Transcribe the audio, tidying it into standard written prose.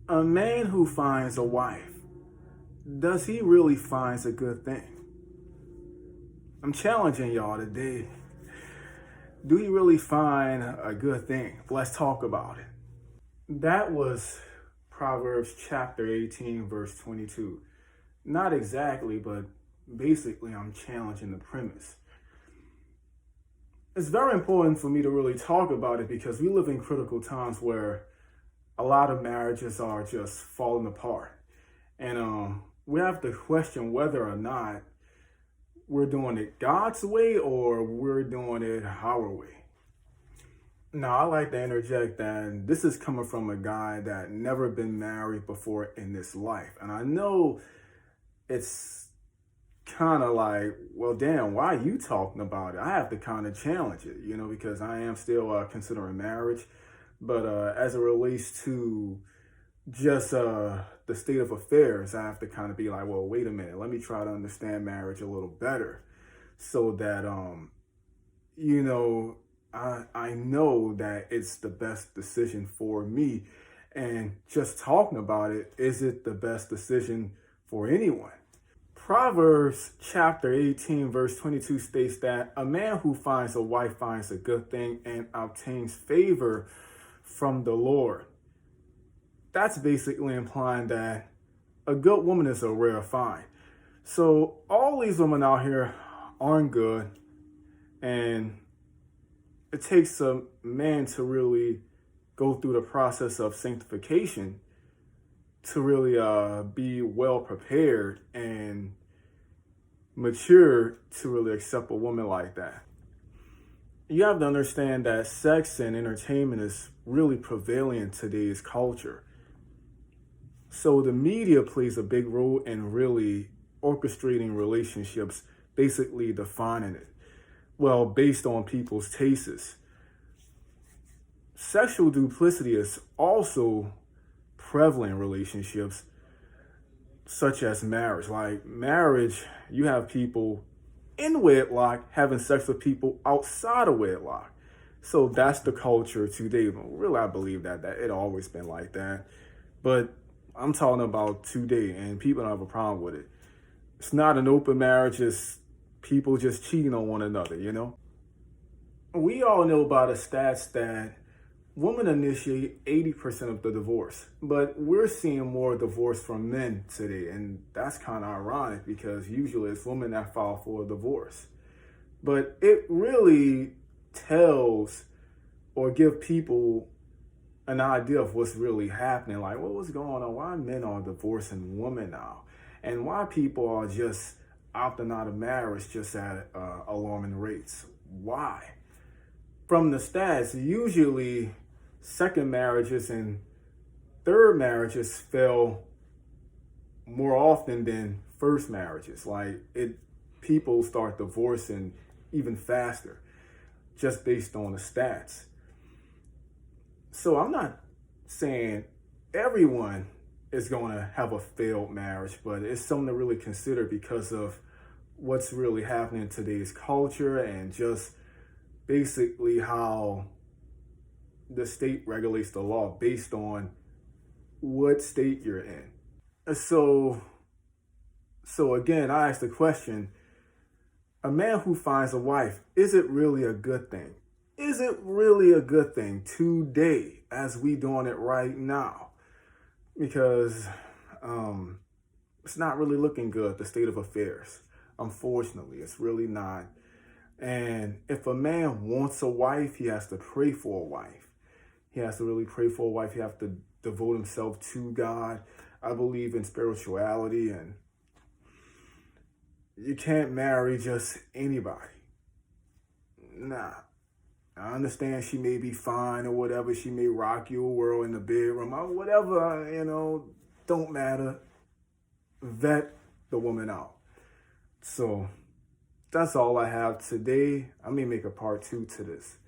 A man who finds a wife, does he really find a good thing? I'm challenging y'all today. Do he really find a good thing? Let's talk about it. That was Proverbs chapter 18, verse 22. Not exactly, but basically, I'm challenging the premise. It's very important for me to really talk about it because we live in critical times where a lot of marriages are just falling apart. And we have to question whether or not we're doing it God's way or we're doing it our way. Now, I like to interject that this is coming from a guy that never been married before in this life. And I know it's kind of like, well, damn, why are you talking about it? I have to kind of challenge it, because I am still considering marriage. But as it relates to just the state of affairs, I have to kind of be like, well, wait a minute, let me try to understand marriage a little better so that, I know that it's the best decision for me. And just talking about it, is it the best decision for anyone? Proverbs chapter 18, verse 22 states that a man who finds a wife finds a good thing and obtains favor from the Lord. That's basically implying that a good woman is a rare find. So all these women out here aren't good, and it takes a man to really go through the process of sanctification to really be well prepared and mature to really accept a woman like that. You have to understand that sex and entertainment is really prevailing in today's culture. So the media plays a big role in really orchestrating relationships, basically defining it. Well, based on people's tastes. Sexual duplicity is also prevalent in relationships, such as marriage. Like marriage, you have people in wedlock having sex with people outside of wedlock. So that's the culture today. Really, I believe that it always been like that. But I'm talking about today, and people don't have a problem with it. It's not an open marriage, it's people just cheating on one another. We all know by the stats that women initiate 80% of the divorce, but we're seeing more divorce from men today, and that's kind of ironic because usually it's women that file for a divorce. But it really tells or give people an idea of what's really happening. Like, what's going on? Why men are divorcing women now? And why people are just opting out of marriage just at alarming rates? Why? From the stats, usually second marriages and third marriages fail more often than first marriages. People start divorcing even faster just based on the stats. So I'm not saying everyone is going to have a failed marriage, but it's something to really consider because of what's really happening in today's culture and just basically how the state regulates the law based on what state you're in. So again, I asked the question, a man who finds a wife, is it really a good thing? Is it really a good thing today as we doing it right now? Because it's not really looking good, the state of affairs. Unfortunately, it's really not. And if a man wants a wife, he has to pray for a wife. He has to really pray for a wife. He has to devote himself to God. I believe in spirituality, and you can't marry just anybody. Nah. I understand she may be fine or whatever. She may rock your world in the bedroom or whatever, don't matter. Vet the woman out. So that's all I have today. I may make a part 2 to this.